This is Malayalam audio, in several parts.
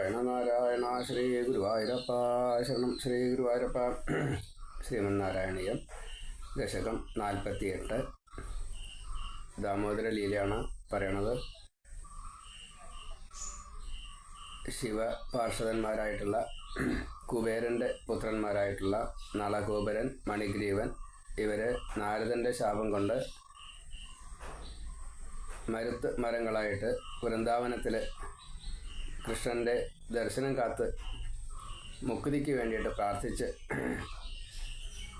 നാരായണ നാരായണ ശ്രീ ഗുരുവായൂരപ്പ ശരണം. ശ്രീ ഗുരുവായൂരപ്പ. ശ്രീമന്നാരായണീയം ദശകം 48 ദാമോദര ലീലയാണ് പറയണത്. ശിവപാർഷദന്മാരായിട്ടുള്ള കുബേരൻ്റെ പുത്രന്മാരായിട്ടുള്ള നളകൂബരൻ, മണിഗ്രീവൻ ഇവര് നാരദൻ്റെ ശാപം കൊണ്ട് മരുത്ത് മരങ്ങളായിട്ട് വൃന്ദാവനത്തിൽ കൃഷ്ണൻ്റെ ദർശനം കാത്ത് മുക്തിക്ക് വേണ്ടിയിട്ട് പ്രാർത്ഥിച്ച്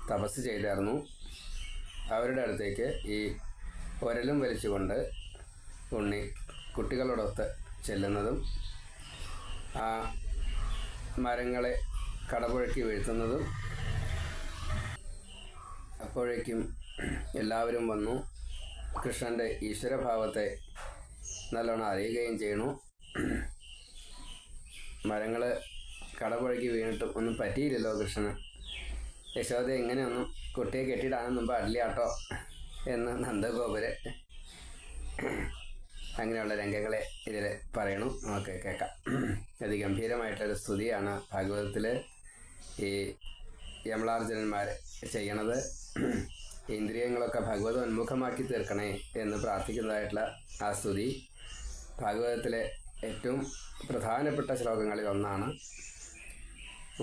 തപസ് ചെയ്തായിരുന്നു. അവരുടെ അടുത്തേക്ക് ഈ ഒരലും വലിച്ചുകൊണ്ട് ഉണ്ണി കുട്ടികളോടൊത്ത് ചെല്ലുന്നതും ആ മരങ്ങളെ കടപുഴക്കി വീഴ്ത്തുന്നതും അപ്പോഴേക്കും എല്ലാവരും വന്നു കൃഷ്ണൻ്റെ ഈശ്വരഭാവത്തെ നല്ലോണം അറിയുകയും ചെയ്യണു. മരങ്ങൾ കടപുഴക്കി വീണിട്ടും ഒന്നും പറ്റിയില്ലല്ലോ കൃഷ്ണന്. യശോദ എങ്ങനെയൊന്നും കുട്ടിയെ കെട്ടിയിടാനൊന്നും പാടില്ല കേട്ടോ എന്ന് നന്ദഗോപുര് അങ്ങനെയുള്ള രംഗങ്ങളെ ഇതിൽ പറയണു. നമുക്ക് കേൾക്കാം. അതിഗംഭീരമായിട്ടൊരു സ്തുതിയാണ് ഭാഗവതത്തിൽ ഈ യമളാർജുനന്മാർ ചെയ്യണത്. ഇന്ദ്രിയങ്ങളൊക്കെ ഭഗവത് ഉന്മുഖമാക്കി തീർക്കണേ എന്ന് പ്രാർത്ഥിക്കുന്നതായിട്ടുള്ള ആ സ്തുതി ഭാഗവതത്തിലെ ഏറ്റവും പ്രധാനപ്പെട്ട ശ്ലോകങ്ങളിൽ ഒന്നാണ്.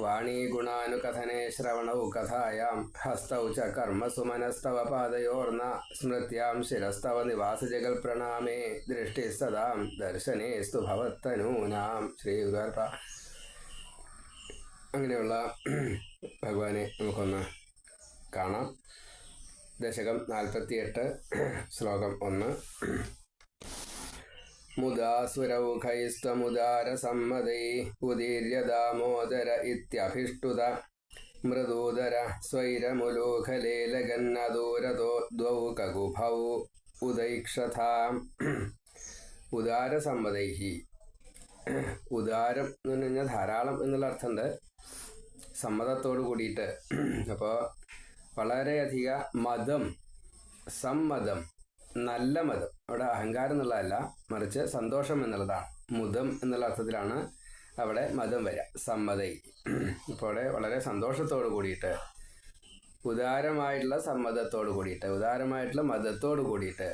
വാണീ ഗുണാനുകഥനേ ശ്രവണൗ കഥായാം ഹസ്തൗ ച കർമ്മസു മനസ്തവ പാദയോർന്ന സ്മൃത്യാം ശിരസ്തവ നിവാസജഗൽ പ്രണാമേ ദൃഷ്ടിസ്തതാം ദർശനേസ്തു ഭവത്തനൂനാം. ശ്രീ ഗുരുവായൂരപ്പ. അങ്ങനെയുള്ള ഭഗവാനെ നമുക്കൊന്ന് കാണാം. ദശകം 48 ശ്ലോകം 1. മുദാസുരൗഖൈസ്ത്വമുദാരസമ്മതൈ ഉദീര്യ ദാമോദര ഇത്യഭിഷ്ടുത മൃദൂദര സ്വൈരമുലൂഖലേലഗന്നദൂരതോ ദ്വൗ കകുഭൗ ഉദൈക്ഷതാം. ഉദാരസമ്മതൈഹി. ഉദാരം എന്ന് പറഞ്ഞു കഴിഞ്ഞാൽ ധാരാളം എന്നുള്ള അർത്ഥമുണ്ട്. സമ്മതത്തോട് കൂടിയിട്ട്. അപ്പോൾ വളരെയധികം മതം, സമ്മതം, നല്ല മതം. അവിടെ അഹങ്കാരം എന്നുള്ളതല്ല, മറിച്ച് സന്തോഷം എന്നുള്ളതാണ്. മുദം എന്നുള്ള അർത്ഥത്തിലാണ് അവിടെ മതം വരിക. സമ്മതൈ. ഇപ്പോൾ അവിടെ വളരെ സന്തോഷത്തോട് കൂടിയിട്ട്, ഉദാരമായിട്ടുള്ള സമ്മതത്തോട് കൂടിയിട്ട്, ഉദാരമായിട്ടുള്ള മതത്തോട് കൂടിയിട്ട്,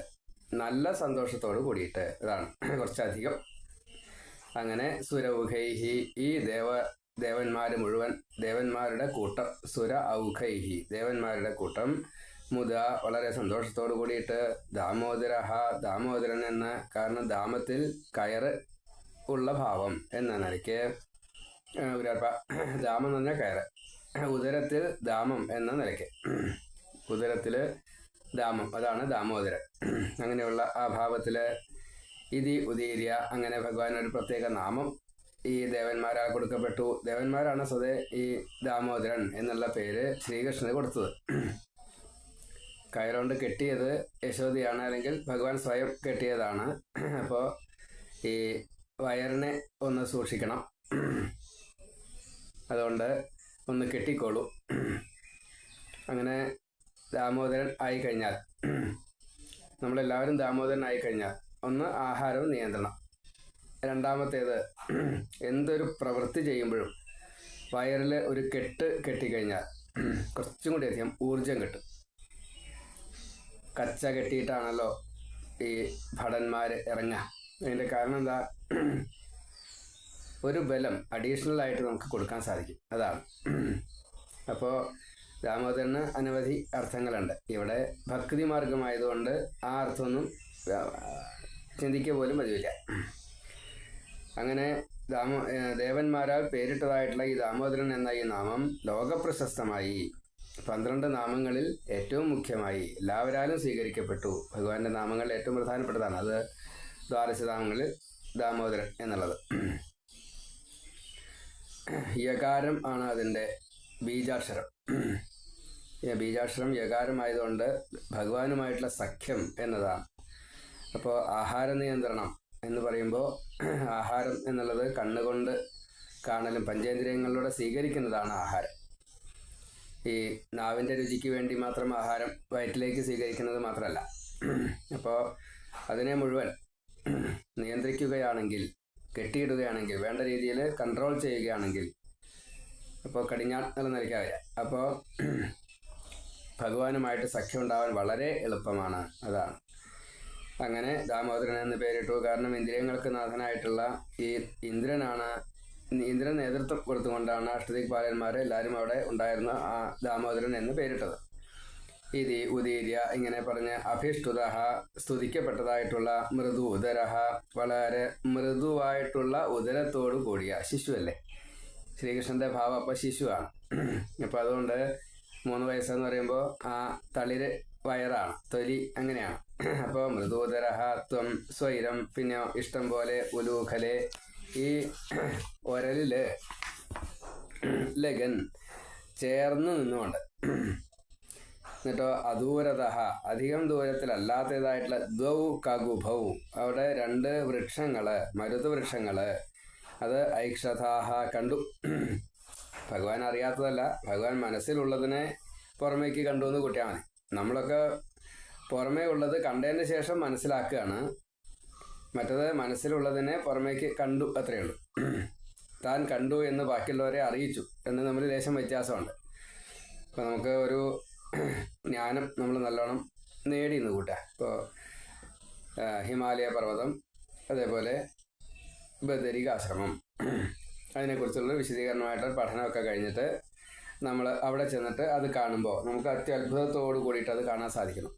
നല്ല സന്തോഷത്തോട് കൂടിയിട്ട്. ഇതാണ് കുറച്ചധികം. അങ്ങനെ സുരൗഖൈഹി, ഈ ദേവന്മാർ മുഴുവൻ, ദേവന്മാരുടെ കൂട്ടം. സുര ഔഖൈഹി, ദേവന്മാരുടെ കൂട്ടം. മുദ, വളരെ സന്തോഷത്തോടു കൂടിയിട്ട്. ദാമോദര, ദാമോദരൻ എന്ന്, കാരണം ദാമത്തിൽ കയറ് ഉള്ള ഭാവം എന്ന നിലയ്ക്ക് ദാമം എന്ന് പറഞ്ഞാൽ കയറ്, ഉദരത്തിൽ ദാമം എന്ന നിലയ്ക്ക്, ഉദരത്തിൽ ദാമം, അതാണ് ദാമോദരൻ. അങ്ങനെയുള്ള ആ ഭാവത്തിൽ ഇതി ഉദീര്യ, അങ്ങനെ ഭഗവാൻ ഒരു പ്രത്യേക നാമം ഈ ദേവന്മാരാൽ കൊടുക്കപ്പെട്ടു. ദേവന്മാരാണ് സ്വതേ ഈ ദാമോദരൻ എന്നുള്ള പേര് ശ്രീകൃഷ്ണന് കൊടുത്തത്. കയറുകൊണ്ട് കെട്ടിയത് യശോദയാണ്, അല്ലെങ്കിൽ ഭഗവാൻ സ്വയം കെട്ടിയതാണ്. അപ്പോൾ ഈ വയറിനെ ഒന്ന് സൂക്ഷിക്കണം, അതുകൊണ്ട് ഒന്ന് കെട്ടിക്കോളൂ. അങ്ങനെ ദാമോദരൻ ആയിക്കഴിഞ്ഞാൽ, നമ്മളെല്ലാവരും ദാമോദരൻ ആയിക്കഴിഞ്ഞാൽ, ഒന്ന് ആഹാരവും നിയന്ത്രണം. രണ്ടാമത്തേത്, എന്തൊരു പ്രവൃത്തി ചെയ്യുമ്പോഴും വയറിൽ ഒരു കെട്ടിക്കഴിഞ്ഞാൽ കുറച്ചും കൂടി അധികം ഊർജം കിട്ടും. കച്ച കെട്ടിയിട്ടാണല്ലോ ഈ ഭടന്മാർ ഇറങ്ങുക. അതിൻ്റെ കാരണം എന്താ? ഒരു ബലം അഡീഷണലായിട്ട് നമുക്ക് കൊടുക്കാൻ സാധിക്കും, അതാണ്. അപ്പോൾ ദാമോദരന് അനവധി അർത്ഥങ്ങളുണ്ട്. ഇവിടെ ഭക്തി മാർഗമായതുകൊണ്ട് ആ അർത്ഥമൊന്നും ചിന്തിക്കുക പോലും പതിവില്ല. അങ്ങനെ ദേവന്മാരാൽ പേരിട്ടതായിട്ടുള്ള ഈ ദാമോദരൻ എന്ന ഈ നാമം ലോകപ്രശസ്തമായി. 12 നാമങ്ങളിൽ ഏറ്റവും മുഖ്യമായി എല്ലാവരാലും സ്വീകരിക്കപ്പെട്ടു. ഭഗവാന്റെ നാമങ്ങളിൽ ഏറ്റവും പ്രധാനപ്പെട്ടതാണ് അത്. ദ്വാദശനാമങ്ങളിൽ ദാമോദരൻ എന്നുള്ളത്. യകാരം ആണ് അതിൻ്റെ ബീജാക്ഷരം. ബീജാക്ഷരം യകാരമായതുകൊണ്ട് ഭഗവാനുമായിട്ടുള്ള സഖ്യം എന്നതാണ്. അപ്പോൾ ആഹാര നിയന്ത്രണം എന്ന് പറയുമ്പോൾ, ആഹാരം എന്നുള്ളത് കണ്ണുകൊണ്ട് കാണലും പഞ്ചേന്ദ്രിയങ്ങളിലൂടെ സ്വീകരിക്കുന്നതാണ് ആഹാരം. ഈ നാവിൻ്റെ രുചിക്ക് വേണ്ടി മാത്രം ആഹാരം വയറ്റിലേക്ക് സ്വീകരിക്കുന്നത് മാത്രമല്ല. അപ്പോൾ അതിനെ മുഴുവൻ നിയന്ത്രിക്കുകയാണെങ്കിൽ കെട്ടിയിടുകയാണെങ്കിൽ, വേണ്ട രീതിയിൽ കൺട്രോൾ ചെയ്യുകയാണെങ്കിൽ, അപ്പോൾ കടിഞ്ഞാൺ എന്നുള്ള നിലയ്ക്ക് വരാം. അപ്പോൾ ഭഗവാനുമായിട്ട് സഖ്യം ഉണ്ടാവാൻ വളരെ എളുപ്പമാണ്. അതാണ് അങ്ങനെ ദാമോദരൻ എന്ന് പേരിട്ടു. കാരണം ഇന്ദ്രിയങ്ങൾക്ക് നാഥനായിട്ടുള്ള ഈ ഇന്ദ്രൻ നേതൃത്വം കൊടുത്തുകൊണ്ടാണ് അഷ്ടദിക്പാലന്മാർ എല്ലാവരും അവിടെ ഉണ്ടായിരുന്ന ആ ദാമോദരൻ എന്ന് പേരിട്ടത്. ഇതി ഉദീര്യ ഇങ്ങനെ പറഞ്ഞ് അഭിഷ്ടുത സ്തുതിക്കപ്പെട്ടതായിട്ടുള്ള മൃദു ഉദരഹ, വളരെ മൃദുവായിട്ടുള്ള ഉദരത്തോടു കൂടിയ ശിശുവല്ലേ, ശ്രീകൃഷ്ണന്റെ ഭാവം അപ്പം ശിശുവാണ്. അപ്പം അതുകൊണ്ട് 3 വയസ്സെന്ന് പറയുമ്പോൾ ആ തളിര് വയറാണ്, തൊലി അങ്ങനെയാണ്. അപ്പോൾ മൃദുദരഹ ത്വം സ്വൈരം, പിന്നെ ഇഷ്ടം പോലെ ഉലൂഖലെ, ഈ ഒരലില് ലഗൻ ചേർന്ന് നിന്നുകൊണ്ട്, എന്നിട്ടോ അദൂരത അധികം ദൂരത്തിലല്ലാത്തതായിട്ടുള്ള ദ്വൗ കഗുഭൗ, അവിടെ 2 വൃക്ഷങ്ങള്, മരുതവൃക്ഷങ്ങള്, അത് ഐക്ഷതാഹ കണ്ടു. ഭഗവാൻ അറിയാത്തതല്ല, ഭഗവാൻ മനസ്സിലുള്ളതിനെ പുറമേക്ക് കണ്ടു എന്ന് കൂട്ടിയാൽ മതി. നമ്മളൊക്കെ പുറമേ ഉള്ളത് കണ്ടതിന് ശേഷം മനസ്സിലാക്കുകയാണ്, മറ്റത് മനസ്സിലുള്ളതിനെ പുറമേക്ക് കണ്ടു അത്രയേ ഉള്ളൂ. താൻ കണ്ടു എന്ന് ബാക്കിയുള്ളവരെ അറിയിച്ചു എന്ന് നമ്മൾ ലേശം വ്യത്യാസമുണ്ട്. അപ്പോൾ നമുക്ക് ഒരു ജ്ഞാനം നമ്മൾ നല്ലോണം നേടി എന്ന് കൂട്ടാം. ഇപ്പോൾ ഹിമാലയ പർവ്വതം, അതേപോലെ ബദരികാശ്രമം, അതിനെക്കുറിച്ചുള്ള വിശദീകരണമായിട്ടുള്ള പഠനമൊക്കെ കഴിഞ്ഞിട്ട് നമ്മൾ അവിടെ ചെന്നിട്ട് അത് കാണുമ്പോൾ നമുക്ക് അത്യത്ഭുതത്തോടു കൂടിയിട്ട് അത് കാണാൻ സാധിക്കണം.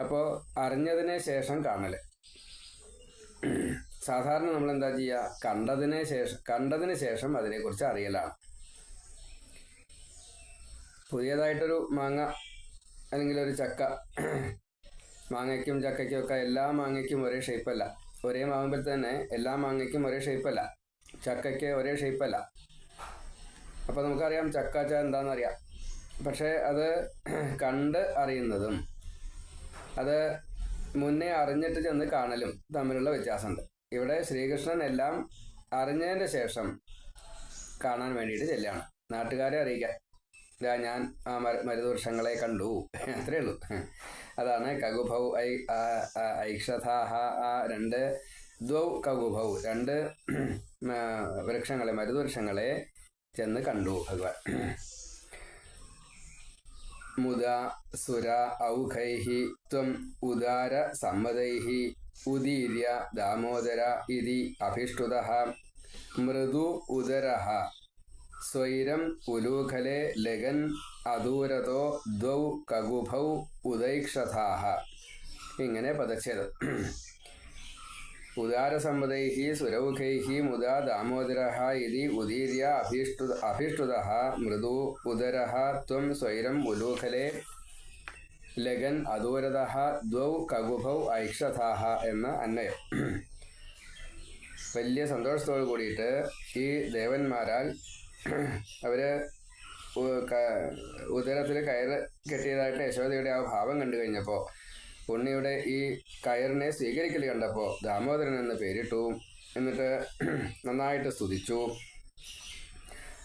അപ്പോൾ അറിഞ്ഞതിന് ശേഷം കാണൽ. സാധാരണ നമ്മൾ എന്താ ചെയ്യുക, കണ്ടതിന് ശേഷം അതിനെക്കുറിച്ച് അറിയലാണ്. പുതിയതായിട്ടൊരു മാങ്ങ അല്ലെങ്കിൽ ഒരു ചക്ക, മാങ്ങയ്ക്കും ചക്കയ്ക്കും ഒക്കെ എല്ലാ മാങ്ങയ്ക്കും ഒരേ ഷേപ്പല്ല. ഒരേ മാവുമ്പോൾ തന്നെ എല്ലാ മാങ്ങയ്ക്കും ഒരേ ഷേപ്പല്ല, ചക്കയ്ക്ക് ഒരേ ഷേപ്പല്ല. അപ്പോൾ നമുക്കറിയാം ചക്ക എന്താണെന്നറിയാം. പക്ഷേ അത് കണ്ട് അറിയുന്നതും അത് മുന്നേ അറിഞ്ഞിട്ട് ചെന്ന് കാണലും തമ്മിലുള്ള വ്യത്യാസമുണ്ട്. ഇവിടെ ശ്രീകൃഷ്ണൻ എല്ലാം അറിഞ്ഞതിൻ്റെ ശേഷം കാണാൻ വേണ്ടിയിട്ട് ചെല്ലുകയാണ്, നാട്ടുകാരെ അറിയിക്കാൻ. ഇതാ ഞാൻ ആ മരുതവൃക്ഷങ്ങളെ കണ്ടു, അത്രയേ ഉള്ളൂ. അതാണ് കഗുഭൗ ഐക്ഷതാഹ, ആ 2 ദ്വൗ കഗുഭൗ, 2 വൃക്ഷങ്ങളെ, മരുതവൃക്ഷങ്ങളെ ചെന്ന് കണ്ടു ഭഗവാൻ. മുദ സുര ഔഖൈഹി ത്വം ഉദാര സമ്മതൈഹി ഉദീര്യ ദാമോദര ഇതി അഭിഷ്ടുതഃ മൃദു ഉദരഃ സ്വൈരം ഉലൂഖലെ ലഗൻ അദൂരതോ ദ്വൗ കഗുഭൗ ഉദൈക്ഷതാഹ. ഇങ്ങനെ പദച്ഛേദം. ഉദാരസമ്മതൈഹി സുരൗഖൈഹി മുദാ ദാമോദരഃ ഇതി ഉദീര്യ അഭിഷ്ടുതഃ മൃദു ഉദരഃ ത്വം സ്വൈരം ഉലൂഖലെ ലഗൻ അദൂരതഃ ദ്വൗ കഗുഭൗ ഐക്ഷതാഹ എന്ന അന്വയം. വലിയ സന്തോഷത്തോടു കൂടിയിട്ട് ഈ ദേവന്മാരാൽ അവര് ഉദരത്തിൽ കയറ് കെട്ടിയതായിട്ട് യശോദയുടെ ആ ഭാവം കണ്ടു കഴിഞ്ഞപ്പോൾ, ഉണ്ണിയുടെ ഈ കയറിനെ സ്വീകരിക്കൽ കണ്ടപ്പോൾ ദാമോദരൻ എന്ന് പേരിട്ടു. എന്നിട്ട് നന്നായിട്ട് സ്തുതിച്ചു.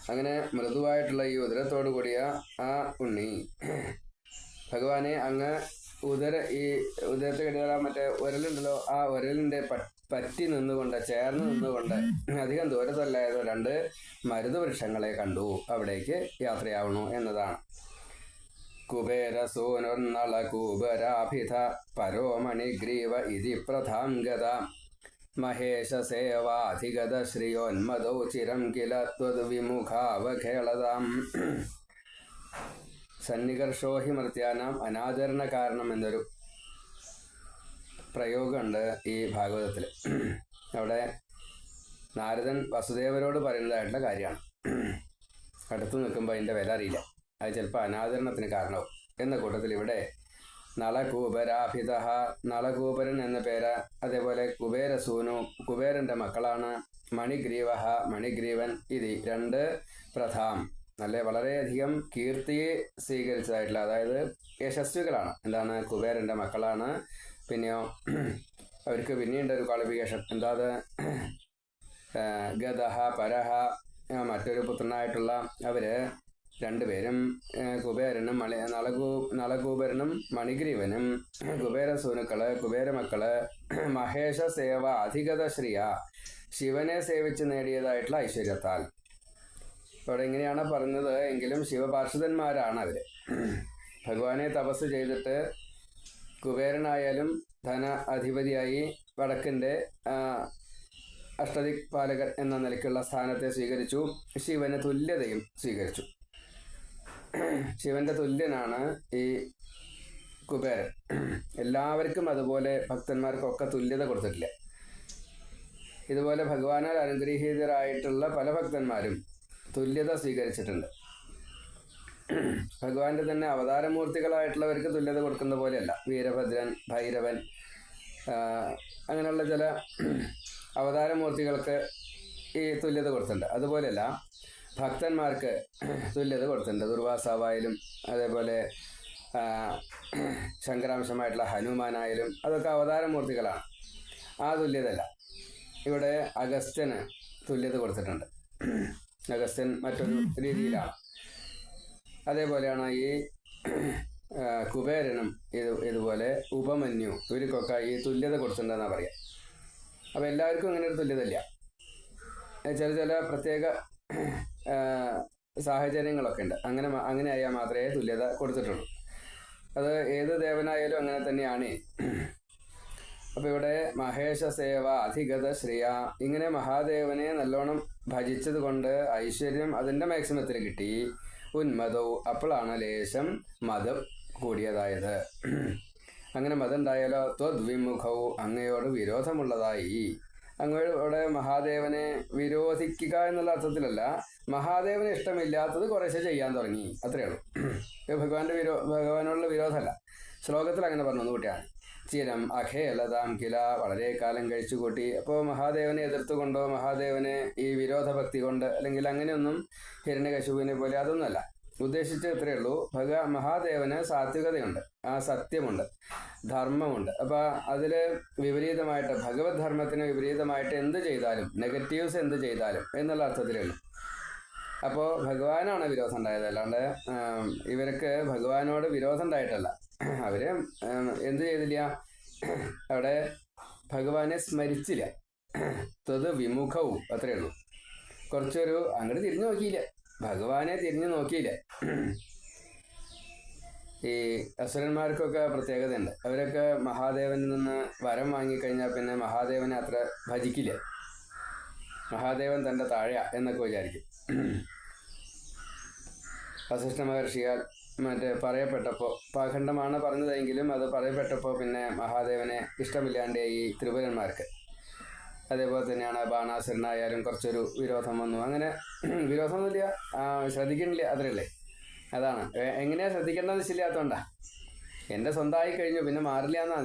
അങ്ങനെ മൃദുവായിട്ടുള്ള ഈ ഉദരത്തോടു കൂടിയ ആ ഉണ്ണി ഭഗവാനെ അങ്ങ് ഈ ഉദരത്തെ കെട്ടിയ മറ്റേ ഉരലുണ്ടല്ലോ, ആ ഉരലിൻ്റെ പറ്റി നിന്നുകൊണ്ട്, ചേർന്ന് നിന്നുകൊണ്ട്, അധികം ദൂരത്തല്ലായതോ 2 മരുതവൃക്ഷങ്ങളെ കണ്ടു. അവിടേക്ക് യാത്രയാവണു എന്നതാണ്. കുബേരസൂനുർനള കൂബരാഭിധ പരോമണിഗ്രീവ ഇതി പ്രഥാം ഗത മഹേശ സേവാധിഗത ശ്രിയോന്മദൗ ചിരം കില ത്വദ്വിമുഖാവഖേളതാം. സന്നികർഷോ ഹി മർത്യാനാം അനാദരണ കാരണം എന്നൊരു പ്രയോഗമുണ്ട് ഈ ഭാഗവതത്തിൽ. അവിടെ നാരദൻ വസുദേവരോട് പറയുന്നതായിട്ടുള്ള കാര്യമാണ്. അടുത്ത് നിൽക്കുമ്പോൾ അതിൻ്റെ വില അറിയില്ല, അത് ചിലപ്പോൾ അനാദരണത്തിന് കാരണവും എന്ന കൂട്ടത്തിൽ ഇവിടെ നളകൂപരാഭിത, നളകൂപരൻ എന്ന പേര്, അതേപോലെ കുബേരസൂനു, കുബേരൻ്റെ മക്കളാണ്, മണിഗ്രീവ, മണിഗ്രീവൻ, ഇത് 2 പ്രധാം, നല്ല വളരെയധികം കീർത്തിയെ സ്വീകരിച്ചതായിട്ടുള്ള, അതായത് യശസ്വികളാണ്. എന്താണ്, കുബേരൻ്റെ മക്കളാണ്. പിന്നെയോ അവർക്ക് പിന്നെയുണ്ട് ഒരു ക്വാളിഫിക്കേഷൻ, എന്താ അത്, ഗദഹ പരഹ, മറ്റൊരു പുത്രനായിട്ടുള്ള അവര് രണ്ടുപേരും കുബേരനും നളകൂബരനും മണിഗ്രീവനും കുബേരസൂനുക്കള് കുബേരമക്കള് മഹേഷ സേവ അധികത ശ്രീയ ശിവനെ സേവിച്ച് നേടിയതായിട്ടുള്ള ഐശ്വര്യത്താൽ. ഇവിടെ ഇങ്ങനെയാണ് പറഞ്ഞത്. എങ്കിലും ശിവപാർഷദന്മാരാണ് അവര്. ഭഗവാനെ തപസ് ചെയ്തിട്ട് കുബേരനായാലും ധന അധിപതിയായി വടക്കിൻ്റെ അഷ്ടദിക്പാലകൻ എന്ന നിലയ്ക്കുള്ള സ്ഥാനത്തെ സ്വീകരിച്ചു. ശിവന് തുല്യതയും സ്വീകരിച്ചു. ശിവന്റെ തുല്യനാണ് ഈ കുബേരൻ. എല്ലാവർക്കും അതുപോലെ ഭക്തന്മാർക്കൊക്കെ തുല്യത കൊടുത്തിട്ടില്ല. ഇതുപോലെ ഭഗവാനാൽ അനുഗ്രഹീതരായിട്ടുള്ള പല ഭക്തന്മാരും തുല്യത സ്വീകരിച്ചിട്ടുണ്ട്. ഭഗവാന്റെ തന്നെ അവതാരമൂർത്തികളായിട്ടുള്ളവർക്ക് തുല്യത കൊടുക്കുന്ന പോലെയല്ല. വീരഭദ്രൻ, ഭൈരവൻ, അങ്ങനെയുള്ള ചില അവതാരമൂർത്തികൾക്ക് ഈ തുല്യത കൊടുത്തിട്ടുണ്ട്. അതുപോലെയല്ല ഭക്തന്മാർക്ക് തുല്യത കൊടുത്തിട്ടുണ്ട്. ദുർവാസാവായാലും അതേപോലെ ശങ്കരാംശമായിട്ടുള്ള ഹനുമാനായാലും അതൊക്കെ അവതാരമൂർത്തികളാണ്. ആ തുല്യതയല്ല. ഇവിടെ അഗസ്ത്യന് തുല്യത കൊടുത്തിട്ടുണ്ട്. അഗസ്ത്യൻ മറ്റൊരു രീതിയിലാണ്. അതേപോലെയാണ് ഈ കുബേരനും ഇതുപോലെ ഉപമന്യു, ഇവർക്കൊക്കെ ഈ തുല്യത കൊടുത്തിട്ടുണ്ടെന്നാണ് പറയാം. അപ്പോൾ എല്ലാവർക്കും ഇങ്ങനെ ഒരു തുല്യത ഇല്ല. ചില പ്രത്യേക സാഹചര്യങ്ങളൊക്കെ ഉണ്ട്. അങ്ങനെ ആയാൽ മാത്രമേ തുല്യത കൊടുത്തിട്ടുള്ളൂ. അത് ഏത് ദേവനായാലും അങ്ങനെ തന്നെയാണ്. അപ്പോൾ ഇവിടെ മഹേഷ സേവ അധികത ശ്രീയ, ഇങ്ങനെ മഹാദേവനെ നല്ലോണം ഭജിച്ചത് കൊണ്ട് ഐശ്വര്യം അതിൻ്റെ മാക്സിമത്തിൽ കിട്ടി. ഉന്മതവും, അപ്പോഴാണ് ലേശം മതം കൂടിയതായത്. അങ്ങനെ മതം ഉണ്ടായാലോ ത്വദ്വിമുഖവും, അങ്ങയോട് വിരോധമുള്ളതായി. അങ്ങോടെ മഹാദേവനെ വിരോധിക്കുക എന്നുള്ള അർത്ഥത്തിലല്ല, മഹാദേവന് ഇഷ്ടമില്ലാത്തത് കുറേശ്ശെ ചെയ്യാൻ തുടങ്ങി, അത്രയേ ഉള്ളൂ. ഭഗവാനോടുള്ള വിരോധമല്ല. ശ്ലോകത്തിൽ അങ്ങനെ പറഞ്ഞു കുട്ടിയാണ്. ചിരം അഖേലതാം കില, വളരെ കാലം കഴിച്ചു കൂട്ടി. അപ്പോൾ മഹാദേവനെ എതിർത്തുകൊണ്ടോ മഹാദേവനെ ഈ വിരോധഭക്തി കൊണ്ട് അല്ലെങ്കിൽ അങ്ങനെയൊന്നും ഹിരണ്യകശിപുവിനെ പോലെ അതൊന്നുമല്ല ഉദ്ദേശിച്ചത്. ഇത്രയേ ഉള്ളൂ. മഹാദേവന് സാത്വികതയുണ്ട്, ആ സത്യമുണ്ട്, ധർമ്മമുണ്ട്. അപ്പോൾ അതിൽ വിപരീതമായിട്ട് ഭഗവത് ധർമ്മത്തിന് വിപരീതമായിട്ട് എന്ത് ചെയ്താലും, നെഗറ്റീവ്സ് എന്ത് ചെയ്താലും എന്നുള്ള അർത്ഥത്തിലേ ഉള്ളൂ. അപ്പോൾ ഭഗവാനാണ് വിരോധം ഉണ്ടായത്, അല്ലാണ്ട് ഇവർക്ക് ഭഗവാനോട് വിരോധം ഉണ്ടായിട്ടല്ല. അവര് എന്ത് ചെയ്തില്ല, അവിടെ ഭഗവാനെ സ്മരിച്ചില്ല. ത്വത് വിമുഖവും, അത്രയേ ഉള്ളൂ. കുറച്ചൊരു അങ്ങോട്ട് തിരിഞ്ഞു നോക്കിയില്ല, ഭഗവാനെ തിരിഞ്ഞു നോക്കിയില്ല. ഈ അസുരന്മാർക്കൊക്കെ പ്രത്യേകതയുണ്ട്. അവരൊക്കെ മഹാദേവനിൽ നിന്ന് വരം വാങ്ങിക്കഴിഞ്ഞാൽ പിന്നെ മഹാദേവനെ അത്ര ഭജിക്കില്ല. മഹാദേവൻ തൻ്റെ താഴെയാ എന്നൊക്കെ വിചാരിക്കും. വസിഷ്ഠ മഹർഷിയാൽ പറയപ്പെട്ടപ്പോൾ, പാഖണ്ഡമാണ് പറഞ്ഞതെങ്കിലും അത് പറയപ്പെട്ടപ്പോൾ പിന്നെ മഹാദേവനെ ഇഷ്ടമില്ലാണ്ട് ഈ ത്രിപുരന്മാർക്ക്. അതേപോലെ തന്നെയാണ് ബാണാസുരനായാലും കുറച്ചൊരു വിരോധം വന്നു. അങ്ങനെ വിരോധമൊന്നുമില്ല, ശ്രദ്ധിക്കണില്ല, അത്രയല്ലേ. അതാണ് എങ്ങനെയാണ് ശ്രദ്ധിക്കേണ്ടതെന്ന് വെച്ചില്ലാത്തതുകൊണ്ടാ. എൻ്റെ സ്വന്തമായി കഴിഞ്ഞു പിന്നെ മാറില്ല എന്നാ.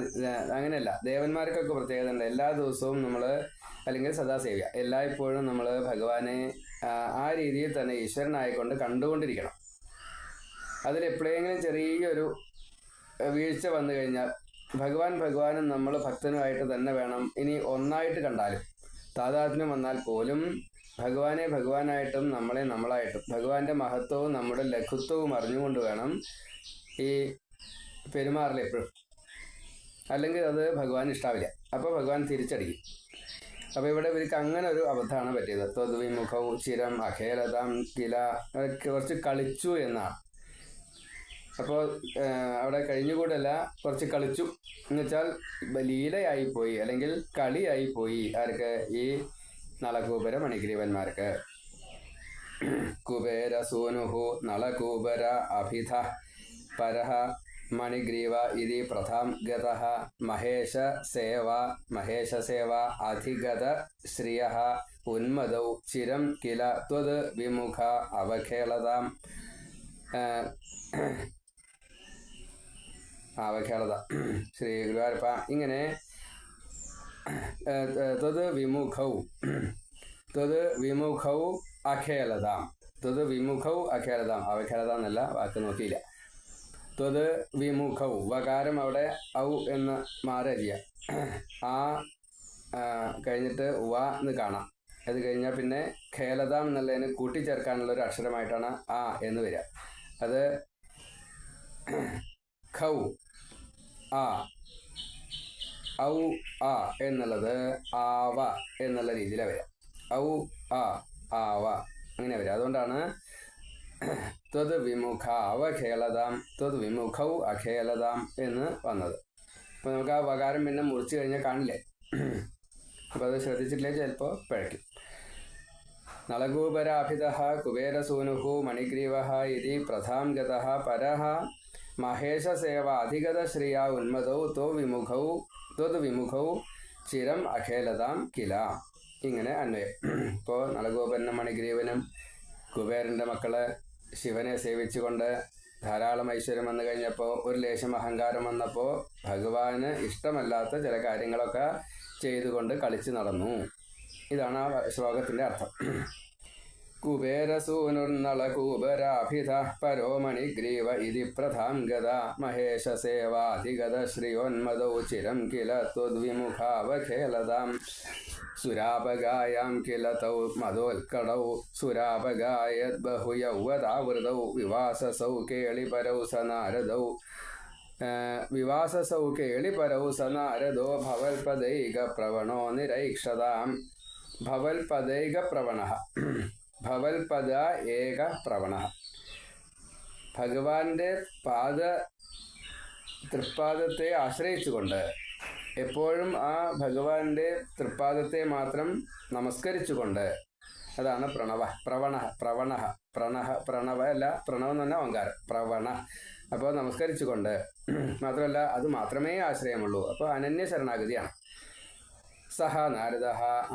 അങ്ങനെയല്ല, ദേവന്മാർക്കൊക്കെ പ്രത്യേകത ഉണ്ട്. എല്ലാ ദിവസവും നമ്മൾ അല്ലെങ്കിൽ സദാസേവ്യ എല്ലായ്പ്പോഴും നമ്മൾ ഭഗവാനെ ആ രീതിയിൽ തന്നെ ഈശ്വരനായിക്കൊണ്ട് കണ്ടുകൊണ്ടിരിക്കണം. അതിലെപ്പോഴെങ്കിലും ചെറിയൊരു വീഴ്ച വന്നു കഴിഞ്ഞാൽ ഭഗവാനും നമ്മൾ ഭക്തനുമായിട്ട് തന്നെ വേണം. ഇനി ഒന്നായിട്ട് കണ്ടാലും താതാത്മ്യം വന്നാൽ പോലും ഭഗവാനെ ഭഗവാനായിട്ടും നമ്മളെ നമ്മളായിട്ടും ഭഗവാന്റെ മഹത്വവും നമ്മുടെ ലഘുത്വവും അറിഞ്ഞുകൊണ്ട് വേണം ഈ പെരുമാറില്ല എപ്പോഴും. അല്ലെങ്കിൽ അത് ഭഗവാൻ ഇഷ്ടാവില്ല, അപ്പോൾ ഭഗവാൻ തിരിച്ചടിക്കും. അപ്പോൾ ഇവിടെ ഇവർക്ക് അങ്ങനെ ഒരു അബദ്ധമാണ് പറ്റിയത്. ത്വദ്വിമുഖവും ചിരം അഖേലതാം കില, കുറച്ച് കളിച്ചു എന്നാണ്. അപ്പോൾ അവിടെ കഴിഞ്ഞുകൂടല്ല, കുറച്ച് കളിച്ചു എന്ന് വെച്ചാൽ ലീലയായിപ്പോയി അല്ലെങ്കിൽ കളിയായിപ്പോയി. ആർക്ക്? ഈ നളകൂബര മണിഗ്രീവന്മാർക്ക്. കുബേര സൂനുഹു നളകൂബര അഭിധ പരഹ മണിഗ്രീവ ഇതി പ്രഥാം ഗതഃ മഹേഷ സേവ അധിഗത ശ്രിയഃ ഉന്മദൗ ചിരം കില ത്വത് വിമുഖ അവഖേളതാം അവഖേളത. ശ്രീ ഗുരുവായൂരപ്പ ഇങ്ങനെ ത്വത് വിമുഖൗ അഖേളതാം, ത്വത് വിമുഖൗ അഖേളതാം, അവഖേളത എന്നല്ല, വാക്ക് നോക്കിയില്ല. ത്വത് വിമുഖൗ, വകാരം അവിടെ ഔ എന്ന് മാറിയ ആ കഴിഞ്ഞിട്ട് വ എന്ന് കാണാം. അത് കഴിഞ്ഞാൽ പിന്നെ ഖേലതാം എന്നുള്ളതിന് കൂട്ടിച്ചേർക്കാനുള്ള ഒരു അക്ഷരമായിട്ടാണ് ആ എന്ന് വരിക. അത് ഖൗ ആ, ഔ ആ എന്നുള്ളത് ആവ എന്നുള്ള രീതിയിലാണ് വരിക. ഔ ആ ആവ അങ്ങനെ വരിക. അതുകൊണ്ടാണ് ത്വത് വിമുഖ അവഖേലതാം ത്വത് വിമുഖൗ അഖേലതാം എന്ന് വന്നത്. അപ്പോൾ നമുക്ക് ആ വകാരം പിന്നെ മുറിച്ച് കഴിഞ്ഞാൽ കാണില്ലേ. അപ്പോൾ അത് ശ്രദ്ധിച്ചിട്ടില്ലേ ചിലപ്പോൾ പിഴയ്ക്കും. നളകൂപരാഭിത കുബേരസൂനു മണിഗ്രീവ ഇതി പ്രധാം ഗത പരഃ മഹേശസേവ അധിഗത ശ്രിയ ഉന്മതൗ ത്വത് വിമുഖൗ ചിരം അഖേലതാം കില. ഇങ്ങനെ അന്വയം. ഇപ്പോൾ നളഗോപനും മണിഗ്രീവനും കുബേരൻ്റെ മക്കള് ശിവനെ സേവിച്ചുകൊണ്ട് ധാരാളം ഐശ്വര്യം വന്നു കഴിഞ്ഞപ്പോൾ ഒരു ലേശം അഹങ്കാരം വന്നപ്പോൾ ഭഗവാന് ഇഷ്ടമല്ലാത്ത ചില കാര്യങ്ങളൊക്കെ ചെയ്തുകൊണ്ട് കളിച്ചു നടന്നു. ഇതാണ് ആ ശ്ലോകത്തിൻ്റെ അർത്ഥം. കുബേരസൂനുർനളകൂപരാഭിധ പരോ മണിഗ്രീവ ഇതി പ്രധാം ഗത മഹേശസേവാധിഗത ശ്രിയോന്മദൗ ചിരം കില ത്വദ്വിമുഖാവഖേലതാം സുരാപഗായാം കില തൗ മദോൽക്കടൗ സുരാപഗായത് ബഹുയൗവതാവൃതൗ വിവാസസൗ കേളിപരൗ സനാരദൗ വിവാസസൗ കേളിപരൗ സനാരദോ ഭവൽപദൈക പ്രവണോ നിരൈക്ഷതാം. ഭവൽപദൈക പ്രവണ, ഭവൽപദ ഏക പ്രവണ. ഭഗവാന്റെ തൃപ്പാദത്തെ ആശ്രയിച്ചുകൊണ്ട് എപ്പോഴും ആ ഭഗവാന്റെ തൃപ്പാദത്തെ മാത്രം നമസ്കരിച്ചുകൊണ്ട്, അതാണ് പ്രണവ അല്ല, പ്രണവം എന്ന് പറഞ്ഞാൽ ഓങ്കാരം, പ്രവണ. അപ്പോൾ നമസ്കരിച്ചുകൊണ്ട് മാത്രമല്ല അത് മാത്രമേ ആശ്രയമുള്ളൂ. അപ്പോൾ അനന്യ ശരണാഗതിയാണ്. സഹ നാരദ,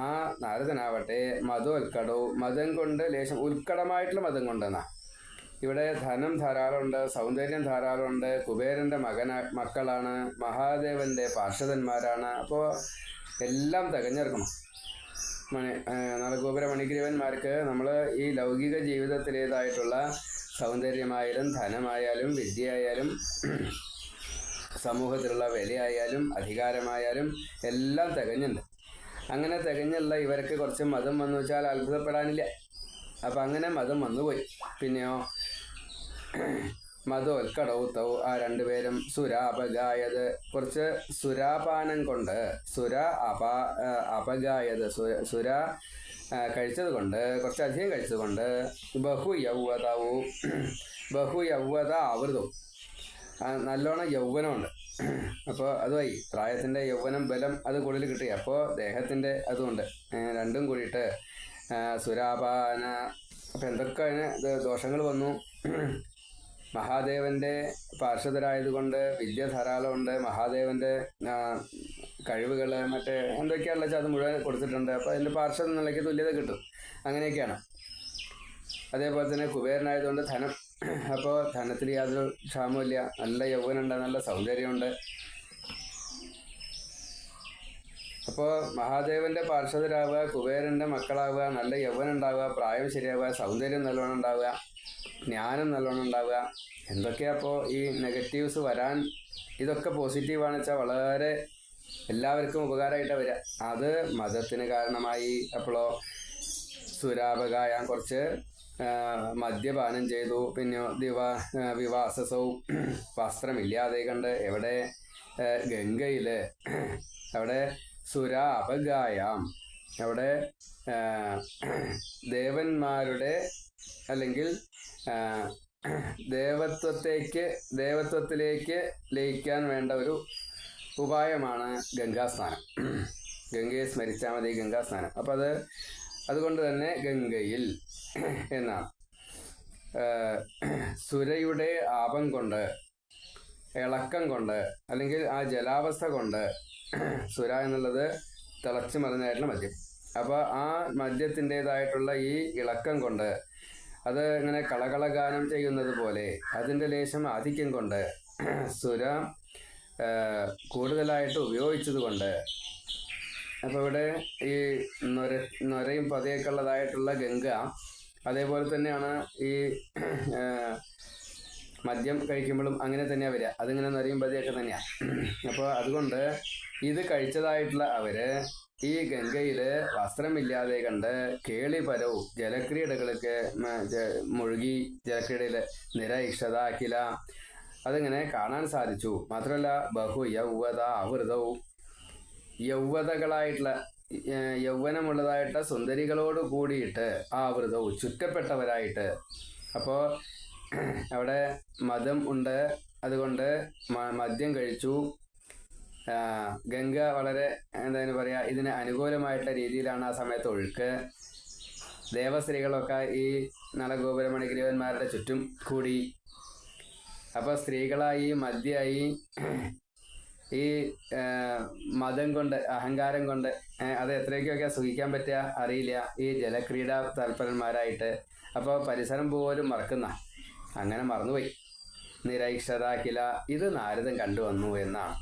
ആ നാരദനാവട്ടെ മതോൽക്കടവും, മതം കൊണ്ട് ലേശം ഉത്കടമായിട്ടുള്ള മതം കൊണ്ടെന്നാ. ഇവിടെ ധനം ധാരാളമുണ്ട്, സൗന്ദര്യം ധാരാളമുണ്ട്, കുബേരൻ്റെ മക്കളാണ്, മഹാദേവൻ്റെ പാർഷദന്മാരാണ്. അപ്പോൾ എല്ലാം തികഞ്ഞെടുക്കണം. നളഗോപുര മണിഗ്രീവന്മാർക്ക് നമ്മൾ ഈ ലൗകിക ജീവിതത്തിലേതായിട്ടുള്ള സൗന്ദര്യമായാലും ധനമായാലും വിദ്യയായാലും സമൂഹത്തിലുള്ള വിലയായാലും അധികാരമായാലും എല്ലാം തികഞ്ഞുണ്ട്. അങ്ങനെ തികഞ്ഞുള്ള ഇവർക്ക് കുറച്ച് മതം വന്നു വെച്ചാൽ അത്ഭുതപ്പെടാനില്ല. അപ്പം അങ്ങനെ മതം വന്നുപോയി. പിന്നെയോ മതോൽക്കടൗത്തൗ, ആ രണ്ടുപേരും സുരാപഗായത്, കുറച്ച് സുരാപാനം കൊണ്ട്, അപഗായത് സുര കഴിച്ചത് കൊണ്ട്, കുറച്ചധികം കഴിച്ചതുകൊണ്ട്, ബഹുയൗവത ആവൃതവും, നല്ലോണം യൗവനമുണ്ട്. അപ്പോൾ അതുമായി പ്രായത്തിൻ്റെ യൗവനം ബലം അത് കൂടുതൽ കിട്ടി. അപ്പോൾ ദേഹത്തിൻ്റെ അതുകൊണ്ട് രണ്ടും കൂടിയിട്ട് സുരാപാന. അപ്പം എന്തൊക്കെ അതിന് ദോഷങ്ങൾ വന്നു. മഹാദേവൻ്റെ പാർഷദരായതുകൊണ്ട് വിദ്യ ധാരാളമുണ്ട്, മഹാദേവൻ്റെ കഴിവുകൾ മറ്റേ എന്തൊക്കെയാണെന്ന് വെച്ചാൽ അത് മുഴുവൻ കൊടുത്തിട്ടുണ്ട്. അപ്പോൾ അതിൻ്റെ പാർഷദ നിലയ്ക്ക് തുല്യത കിട്ടും. അങ്ങനെയൊക്കെയാണ്. അതേപോലെ തന്നെ കുബേരനായതുകൊണ്ട് ധനം, അപ്പോൾ ധനത്തിൽ യാതൊരു ക്ഷാമമില്ല, നല്ല യൗവനുണ്ട്, നല്ല സൗന്ദര്യമുണ്ട്. അപ്പോൾ മഹാദേവൻ്റെ പാർഷദരാവുക, കുബേരൻ്റെ മക്കളാവുക, നല്ല യൗവനുണ്ടാവുക, പ്രായം ശരിയാവുക, സൗന്ദര്യം നല്ലോണം ഉണ്ടാവുക, ജ്ഞാനം നല്ലോണം ഉണ്ടാവുക, എന്തൊക്കെയാ അപ്പോൾ ഈ നെഗറ്റീവ്സ് വരാൻ. ഇതൊക്കെ പോസിറ്റീവാണെന്ന് വെച്ചാൽ വളരെ എല്ലാവർക്കും ഉപകാരമായിട്ടാണ് വരിക. അത് മതത്തിന് കാരണമായി. അപ്പോഴോ സുരാപകായാൻ കുറച്ച് മദ്യപാനം ചെയ്തു. പിന്നെ വിവാസസൗ, വസ്ത്രമില്ലാതെ കണ്ട്. എവിടെ? ഗംഗയിൽ. അവിടെ സുരാപഗായാം, അവിടെ ദേവന്മാരുടെ അല്ലെങ്കിൽ ദേവത്വത്തിലേക്ക് ലയിക്കാൻ വേണ്ട ഒരു ഉപായമാണ് ഗംഗാസ്നാനം. ഗംഗയെ സ്മരിച്ചാൽ മതി ഗംഗാസ്നാനം. അപ്പം അതുകൊണ്ട് തന്നെ ഗംഗയിൽ എന്നാണ്. സുരയുടെ ആപം കൊണ്ട്, ഇളക്കം കൊണ്ട്, അല്ലെങ്കിൽ ആ ജലാവസ്ഥ കൊണ്ട്, സുര എന്നുള്ളത് തിളച്ചു മറിഞ്ഞായിട്ടുള്ള മദ്യം. അപ്പോൾ ആ മദ്യത്തിൻ്റെതായിട്ടുള്ള ഈ ഇളക്കം കൊണ്ട്, അത് ഇങ്ങനെ കളകളഗാനം ചെയ്യുന്നത് പോലെ അതിൻ്റെ ലേശം ആധിക്യം കൊണ്ട്, സുര കൂടുതലായിട്ട് ഉപയോഗിച്ചത് കൊണ്ട്, അപ്പോൾ ഇവിടെ ഈ നൊരയും പതയൊക്കെ ഉള്ളതായിട്ടുള്ള ഗംഗ അതേപോലെ തന്നെയാണ് ഈ മദ്യം കഴിക്കുമ്പോഴും അങ്ങനെ തന്നെയാണ് വരിക. അതിങ്ങനെ നൊരയും പതയൊക്കെ തന്നെയാണ്. അപ്പോൾ അതുകൊണ്ട് ഇത് കഴിച്ചതായിട്ടുള്ള അവർ ഈ ഗംഗയില് വസ്ത്രമില്ലാതെ കണ്ട് കേളിപരവും ജലക്രീഡകൾക്ക് മുഴുകി ജലക്രീഡയില് നിരയിക്ഷതാക്കില അതിങ്ങനെ കാണാൻ സാധിച്ചു. മാത്രമല്ല ബഹു യൗവത ആവൃതവും യൗവതകളായിട്ടുള്ള യൗവനമുള്ളതായിട്ടുള്ള സുന്ദരികളോട് കൂടിയിട്ട് ആവൃതവും ചുറ്റപ്പെട്ടവരായിട്ട്. അപ്പോൾ അവിടെ മദം ഉണ്ട്, അതുകൊണ്ട് മദ്യം കഴിച്ചു. ഗംഗ വളരെ എന്തായാലും പറയാ ഇതിന് അനുകൂലമായിട്ടുള്ള രീതിയിലാണ് ആ സമയത്ത് ഒഴുക്ക്. ദേവസ്ത്രീകളൊക്കെ ഈ നളഗോപുരമണിഗ്രീവന്മാരുടെ ചുറ്റും കൂടി. അപ്പോൾ സ്ത്രീകളായി മദ്യമായി ഈ മതം കൊണ്ട് അഹങ്കാരം കൊണ്ട് അത് എത്രയൊക്കെയൊക്കെ സുഖിക്കാൻ പറ്റുക അറിയില്ല ഈ ജലക്രീഡാ തൽപരന്മാരായിട്ട്. അപ്പോൾ പരിസരം പോലും മറക്കുന്ന അങ്ങനെ മറന്നുപോയി. നിരൈക്ഷതാക്കില ഇത് നാരദൻ കണ്ടുവന്നു എന്നാണ്.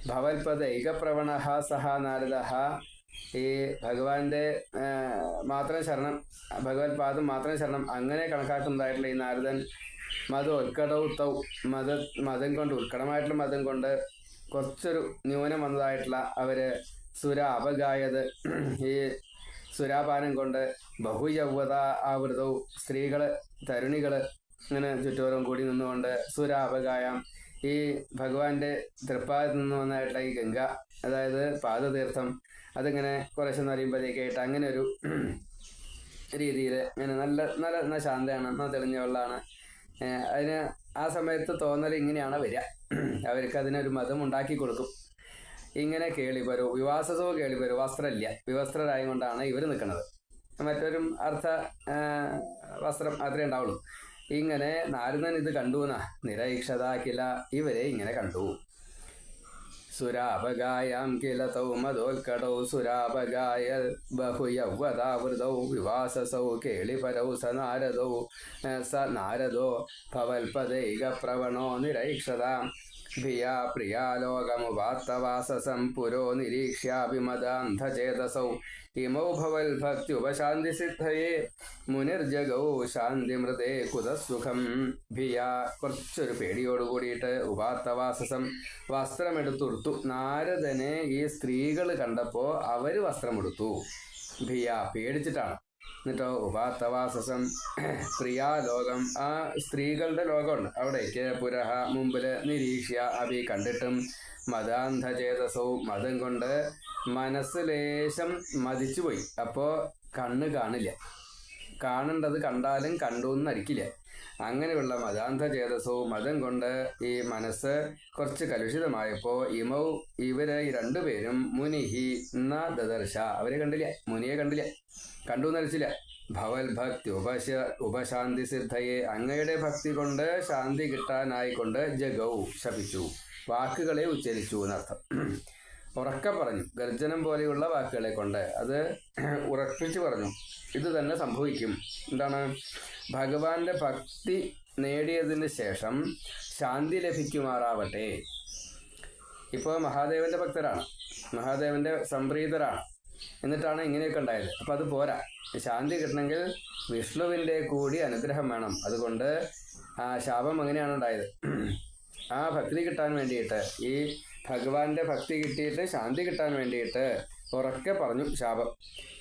ഭവൽപദൈകപ്രവണ സഹ നാരദ ഈ ഭഗവാന്റെ മാത്രം ശരണം, ഭഗവത് പാദം മാത്രം ശരണം അങ്ങനെ കണക്കാക്കുന്നതായിട്ടുള്ള ഈ നാരദൻ ഉത്കടവും മതം കൊണ്ട് ഉത്കടമായിട്ടുള്ള മതം കൊണ്ട് കുറച്ചൊരു ന്യൂനം വന്നതായിട്ടുള്ള അവര് സുര അപഗായത് ഈ സുരാപാനം കൊണ്ട് ബഹുയൗവത ആവൃതവും സ്ത്രീകള് തരുണികള് ഇങ്ങനെ ചുറ്റോറും കൂടി നിന്നുകൊണ്ട് സുര അപകായം ഈ ഭഗവാന്റെ തൃപ്പാദത്തിൽ നിന്ന് വന്നതായിട്ടുള്ള ഈ ഗംഗ, അതായത് പാദതീർത്ഥം, അതിങ്ങനെ കുറേശ്ശെ അറിയുമ്പോഴേക്കായിട്ട് അങ്ങനെ ഒരു രീതിയിൽ ഇങ്ങനെ നല്ല നല്ല നല്ല ശാന്തമാണ്, എന്നാൽ തെളിഞ്ഞ വെള്ളമാണ്. അതിന് ആ സമയത്ത് തോന്നൽ ഇങ്ങനെയാണ് വരിക. അവർക്ക് അതിനൊരു മതം ഉണ്ടാക്കി കൊടുക്കും. ഇങ്ങനെ കേളിവരൂ വിവാസതോ കേളിവരൂ വസ്ത്രമില്ല, വിവസ്ത്രരായ കൊണ്ടാണ് ഇവർ നിൽക്കുന്നത്. മറ്റൊരു അർത്ഥ വസ്ത്രം മാത്രമേ ഉണ്ടാവുള്ളൂ. ഇങ്ങനെ നാരദൻ ഇത് കണ്ടു എന്നാ നിരൈക്ഷതാക്കില ഇവരെ ഇങ്ങനെ കണ്ടു. സുരാപഗായാം കിലതൗ മദോൽക്കടൗ സുരാപഗായ ബഹുയൗവതാവൃതൗ വിവാസസൗ കേളിപരൗ സ നാരദോ ഭവൽപദൈക പ്രവണോ നിരൈക്ഷതാം ഭിയാ പ്രിയാലോകമുപാത്തവാസസം പുരോ നിരീക്ഷ്യാഭിമദാന്ധചേതസൗ ഇമൗ ഭവൽഭക്ത്യുപശാന്തിസിദ്ധയേ മുനിർജഗൗ ശാന്തിമൃതേ കുതസുഖം. ഭിയാ കുറച്ചൊരു പേടിയോട് കൂടിയിട്ട് ഉപാത്തവാസസം വസ്ത്രമെടുത്തുടുത്തു. നാരദനെ ഈ സ്ത്രീകൾ കണ്ടപ്പോൾ അവര് വസ്ത്രമെടുത്തു. ഭിയാ പേടിച്ചിട്ടാണ്. എന്നിട്ടോ ഉപാത്തവാസസം പ്രിയാലോകം ആ സ്ത്രീകളുടെ ലോകമുണ്ട് അവിടേക്ക് പുരഹ മുമ്പില് നിരീക്ഷ്യ അഭി കണ്ടിട്ടും മതാന്ധചേതസവും മതം കൊണ്ട് മനസ്സ് ലേശം മതിച്ചുപോയി. അപ്പോൾ കണ്ണ് കാണില്ല, കാണേണ്ടത് കണ്ടാലും കണ്ടു എന്നരിക്കില്ല. അങ്ങനെയുള്ള മതാന്ധചേതസവും മതം കൊണ്ട് ഈ മനസ്സ് കുറച്ച് കലുഷിതമായപ്പോൾ ഇവര് ഈ രണ്ടുപേരും മുനിഹി ന ദദർശ അവരെ കണ്ടില്ല, മുനിയെ കണ്ടില്ല, കണ്ടു എന്നരിച്ചില്ല. ഭവൽ ഭക്തി ഉപശാന്തി സിദ്ധയെ അങ്ങയുടെ ഭക്തി കൊണ്ട് ശാന്തി കിട്ടാനായിക്കൊണ്ട് ജഗൗ ശപിച്ചു, വാക്കുകളെ ഉച്ചരിച്ചു എന്നർത്ഥം. ഉറക്കെ പറഞ്ഞു, ഗർജനം പോലെയുള്ള വാക്കുകളെ കൊണ്ട് അത് ഉറപ്പിച്ചു പറഞ്ഞു. ഇത് തന്നെ സംഭവിക്കും. എന്താണ്? ഭഗവാന്റെ ഭക്തി നേടിയതിന് ശേഷം ശാന്തി ലഭിക്കുമാറാവട്ടെ. ഇപ്പോൾ മഹാദേവന്റെ ഭക്തരാണ്, മഹാദേവന്റെ സംപ്രീതരാണ്, എന്നിട്ടാണ് ഇങ്ങനെയൊക്കെ ഉണ്ടായത്. അപ്പം അത് പോരാ, ശാന്തി കിട്ടണമെങ്കിൽ വിഷ്ണുവിൻ്റെ കൂടി അനുഗ്രഹം വേണം. അതുകൊണ്ട് ആ ശാപം അങ്ങനെയാണ് ഉണ്ടായത്. ആ ഭക്തി കിട്ടാൻ വേണ്ടിയിട്ട്, ഈ ഭഗവാന്റെ ഭക്തി കിട്ടിയിട്ട് ശാന്തി കിട്ടാൻ വേണ്ടിയിട്ട് ഉറക്കെ പറഞ്ഞു ശാപം.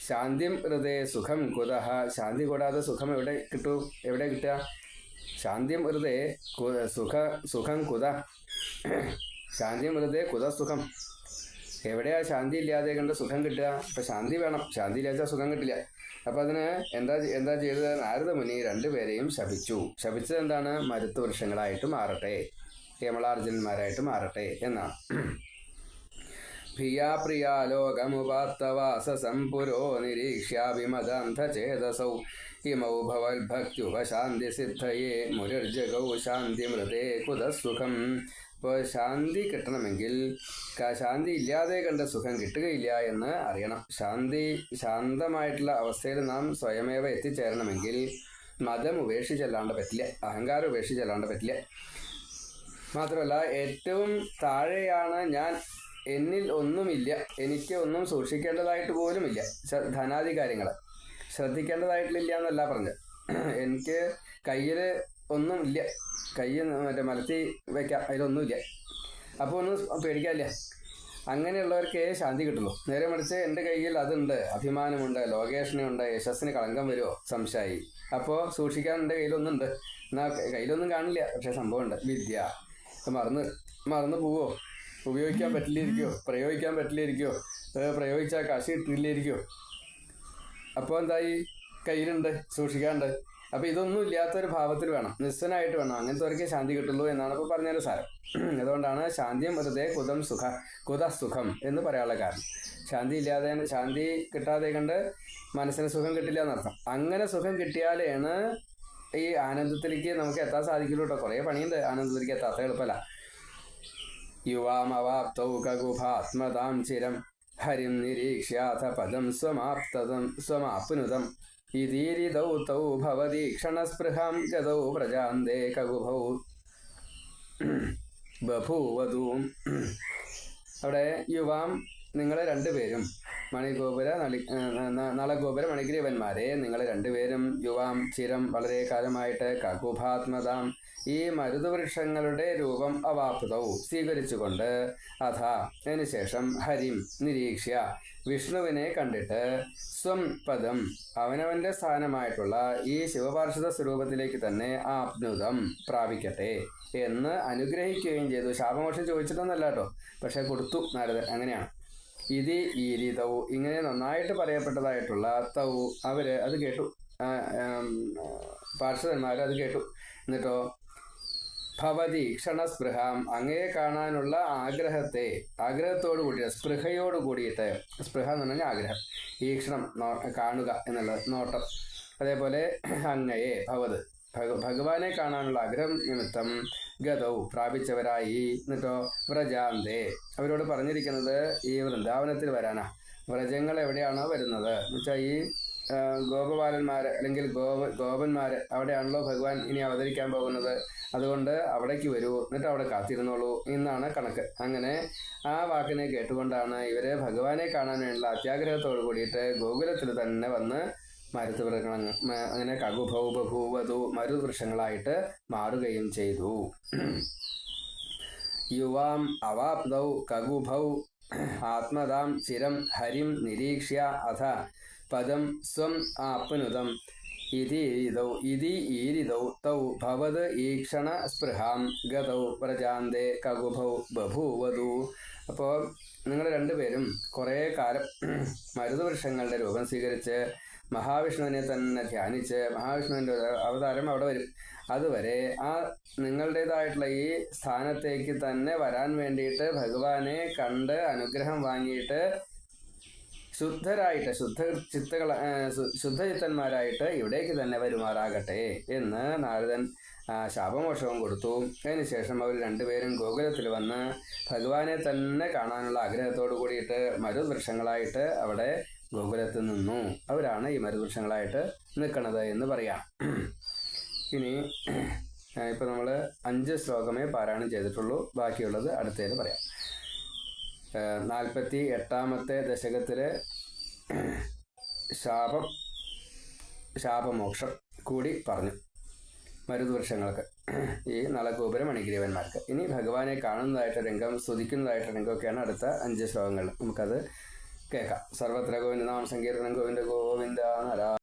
ശാന്തിം ഹൃദയ സുഖം കുതഹ, ശാന്തി കൂടാതെ സുഖം എവിടെ കിട്ടൂ? എവിടെ കിട്ടുക? ശാന്തിം ഹൃദയ സുഖം കുത, ശാന്തിം ഹൃദയ കുത സുഖം. എവിടെയാ ശാന്തി ഇല്ലാതെ കണ്ട് സുഖം കിട്ടുക? അപ്പം ശാന്തി വേണം, ശാന്തി ഇല്ലാച്ചാൽ സുഖം കിട്ടില്ല. അപ്പം അതിന് എന്താ ചെയ്തത്? നാരദ മുനി രണ്ടുപേരെയും ശപിച്ചു. ശപിച്ചത് എന്താണ്? മരുത്ത് വൃക്ഷങ്ങളായിട്ട് മാറട്ടെ, കേമളാർജുനന്മാരായിട്ട് മാറട്ടെ എന്നാണ്. ഭിയാ പ്രിയാലോകമുപാത്തവാസസം പുരോ നിരീക്ഷ്യാഭിമദാന്ധചേതസൗ ഇമൗ ഭവൽഭക്ത്യുപശാന്തി സിദ്ധയേ മുനിർജഗൗ ശാന്തിമൃതേ കുതസുഖം. ഇപ്പോൾ ശാന്തി കിട്ടണമെങ്കിൽ ശാന്തി ഇല്ലാതെ കണ്ട സുഖം കിട്ടുകയില്ല എന്ന് അറിയണം. ശാന്തമായിട്ടുള്ള അവസ്ഥയിൽ നാം സ്വയമേവ എത്തിച്ചേരണമെങ്കിൽ മതം ഉപേക്ഷിച്ചല്ലാണ്ട് പറ്റില്ല, അഹങ്കാരം ഉപേക്ഷിച്ചല്ലാണ്ട് പറ്റില്ല. മാത്രമല്ല ഏറ്റവും താഴെയാണ് ഞാൻ, എന്നിൽ ഒന്നുമില്ല, എനിക്ക് ഒന്നും സൂക്ഷിക്കേണ്ടതായിട്ട് പോലുമില്ല, ധനാദി കാര്യങ്ങൾ ശ്രദ്ധിക്കേണ്ടതായിട്ടില്ല എന്നല്ല പറഞ്ഞത്. എനിക്ക് കയ്യിൽ ഒന്നും ഇല്ല, കൈ മറ്റേ മലത്തി വയ്ക്കാം, അതിലൊന്നുമില്ല, അപ്പോൾ ഒന്നും പേടിക്കാനില്ല. അങ്ങനെയുള്ളവർക്കേ ശാന്തി കിട്ടുള്ളൂ. നേരെ മറിച്ച് എൻ്റെ കയ്യിൽ അതുണ്ട്, അഭിമാനമുണ്ട്, ലോകേഷനുണ്ട്, യശസ്സിന് കളങ്കം വരുമോ സംശയമായി, അപ്പോൾ സൂക്ഷിക്കാൻ എൻ്റെ കയ്യിലൊന്നുണ്ട്, എന്നാൽ കയ്യിലൊന്നും കാണില്ല, പക്ഷെ സംഭവമുണ്ട് വിദ്യ. മറന്നു പോവോ, ഉപയോഗിക്കാൻ പറ്റില്ലായിരിക്കോ, പ്രയോഗിക്കാൻ പറ്റില്ലായിരിക്കോ, പ്രയോഗിച്ചാൽ കാശ് കിട്ടില്ലായിരിക്കോ, അപ്പോൾ എന്തായി, കയ്യിലുണ്ട്, സൂക്ഷിക്കാണ്ട്. അപ്പോൾ ഇതൊന്നും ഇല്ലാത്തൊരു ഭാവത്തിൽ വേണം, നിസ്സനായിട്ട് വേണം, അങ്ങനത്തെവർക്ക് ശാന്തി കിട്ടുള്ളൂ എന്നാണ് ഇപ്പോൾ പറഞ്ഞൊരു സാരം. അതുകൊണ്ടാണ് ശാന്തിയും വെറുതെ കുത സുഖം എന്ന് പറയാനുള്ള കാരണം. ശാന്തി കിട്ടാതെ കണ്ട് മനസ്സിന് സുഖം കിട്ടില്ല എന്നർത്ഥം. അങ്ങനെ സുഖം കിട്ടിയാലാണ് ഈ ആനന്ദത്തിലേക്ക് നമുക്ക് എത്താൻ സാധിക്കുള്ളൂ കേട്ടോ. കുറേ പണിയുണ്ട് ആനന്ദത്തിലേക്ക് എത്താത്ത, എളുപ്പമല്ല. യുവാമവാപ്തൗ കകുഭാത്മതാം ചിരം ഹരിം നിരീക്ഷ്യാഥ പദം സ്വമാപ്നുതം ഇതീരിതൗ തൗ ഭവതി ക്ഷണസ്പൃഹാം ഗതൗ പ്രജാന്തേ കകുഭൗ ബഭൂവധൂ. അവിടെ യുവാം, നിങ്ങൾ രണ്ടുപേരും നളഗോപുര മണിഗ്രീവന്മാരെ, നിങ്ങൾ രണ്ടുപേരും യുവാം ചിരം വളരെ കാലമായിട്ട് കകുഭാത്മതാം ഈ മരുതവൃക്ഷങ്ങളുടെ രൂപം അവാപ്തൗ സ്വീകരിച്ചുകൊണ്ട് അതിനുശേഷം ഹരിം നിരീക്ഷ്യ വിഷ്ണുവിനെ കണ്ടിട്ട് സ്വം പദം അവനവന്റെ സ്ഥാനമായിട്ടുള്ള ഈ ശിവപാർശ്വത സ്വരൂപത്തിലേക്ക് തന്നെ ആപ്നുതം പ്രാപിക്കട്ടെ എന്ന് അനുഗ്രഹിക്കുകയും ചെയ്തു. ശാപമോക്ഷം ചോദിച്ചിട്ടൊന്നല്ല കേട്ടോ, പക്ഷെ കൊടുത്തു നാരദൻ. അങ്ങനെയാണ്. ഇത് ഈരിതൗ ഇങ്ങനെ നന്നായിട്ട് പറയപ്പെട്ടതായിട്ടുള്ള തൗ അവര് അത് കേട്ടു, പാർശ്വതന്മാർ അത് കേട്ടു. എന്നിട്ടോ ഭവതി ക്ഷണസ്പൃഹാം അങ്ങയെ കാണാനുള്ള ആഗ്രഹത്തോടു കൂടിയിട്ട്, സ്പൃഹയോട് കൂടിയിട്ട്, സ്പൃഹ എന്ന് പറഞ്ഞാൽ ആഗ്രഹം, ഈ ക്ഷണം കാണുക എന്നുള്ളത്, നോട്ടം. അതേപോലെ അങ്ങയെ ഭഗവാനെ കാണാനുള്ള ആഗ്രഹം നിമിത്തം ഗതൗ പ്രാപിച്ചവരായി. എന്നിട്ടോ വ്രജാന്തേ അവരോട് പറഞ്ഞിരിക്കുന്നത് ഈ വൃന്ദാവനത്തിൽ വരാനാ. വ്രജങ്ങൾ എവിടെയാണോ വരുന്നത് എന്ന് വെച്ചാൽ ഈ ഗോപബാലന്മാർ അല്ലെങ്കിൽ ഗോപന്മാർ അവിടെയാണല്ലോ ഭഗവാൻ ഇനി അവതരിക്കാൻ പോകുന്നത്. അതുകൊണ്ട് അവിടേക്ക് വരൂ, എന്നിട്ട് അവിടെ കാത്തിരുന്നോളൂ എന്നാണ് കണക്ക്. അങ്ങനെ ആ വാക്കിനെ കേട്ടുകൊണ്ടാണ് ഇവര് ഭഗവാനെ കാണാൻ വേണ്ടിയുള്ള അത്യാഗ്രഹത്തോട് കൂടിയിട്ട് ഗോകുലത്തിൽ തന്നെ വന്ന് മരുതവൃക്ഷങ്ങൾ അങ്ങനെ കകുഭൗ ബഭൂവധു മരുവൃക്ഷങ്ങളായിട്ട് മാറുകയും ചെയ്തു. യുവാം അവാപ്തൗ കകുഭൗ ആത്മതാം ചിരം ഹരിം നിരീക്ഷ്യ അഥ പദം സ്വം ആപ്നുതം ഈരിതൗ തൗ ഭവത് ഈക്ഷണ സ്പൃഹാം ഗതൗ വ്രജാന്തേ കകുഭൗ ബഭൂവധു. അപ്പോൾ നിങ്ങൾ രണ്ടുപേരും കുറേ കാലം മരുതവൃക്ഷങ്ങളുടെ രൂപം സ്വീകരിച്ച് മഹാവിഷ്ണുവിനെ തന്നെ ധ്യാനിച്ച്, മഹാവിഷ്ണുവിൻ്റെ അവതാരം അവിടെ വരും, അതുവരെ ആ നിങ്ങളുടേതായിട്ടുള്ള ഈ സ്ഥാനത്തേക്ക് തന്നെ വരാൻ വേണ്ടിയിട്ട് ഭഗവാനെ കണ്ട് അനുഗ്രഹം വാങ്ങിയിട്ട് ശുദ്ധരായിട്ട് ശുദ്ധചിത്തന്മാരായിട്ട് ഇവിടേക്ക് തന്നെ വരുമാറാകട്ടെ എന്ന് നാരദൻ ശാപമോക്ഷവും കൊടുത്തു. അതിനുശേഷം അവർ രണ്ടുപേരും ഗോകുലത്തിൽ വന്ന് ഭഗവാനെ തന്നെ കാണാനുള്ള ആഗ്രഹത്തോടു കൂടിയിട്ട് മരുവൃക്ഷങ്ങളായിട്ട് അവിടെ ഗോകുലത്തിൽ നിന്നു. അവരാണ് ഈ മരുവൃക്ഷങ്ങളായിട്ട് നിൽക്കുന്നത് എന്ന് പറയാം. ഇനി ഇപ്പം നമ്മൾ 5 ശ്ലോകമേ പാരായണം ചെയ്തിട്ടുള്ളൂ, ബാക്കിയുള്ളത് അടുത്തേത് പറയാം. 48ാമത്തെ ദശകത്തിലെ ശാപമോക്ഷം കൂടി പറഞ്ഞു മരുവൃക്ഷങ്ങൾക്ക്, ഈ നളഗോപുര മണിഗ്രീവന്മാർക്ക്. ഇനി ഭഗവാനെ കാണുന്നതായിട്ട് രംഗം, സ്തുതിക്കുന്നതായിട്ട് രംഗമൊക്കെയാണ് അടുത്ത 5 ശ്ലോകങ്ങൾ. നമുക്കത് കേൾക്കാം. സർവത്ര ഗോവിന്ദ നാമ സങ്കീർത്തനം ഗോവിന്ദ ഗോവിന്ദ നാരായണ.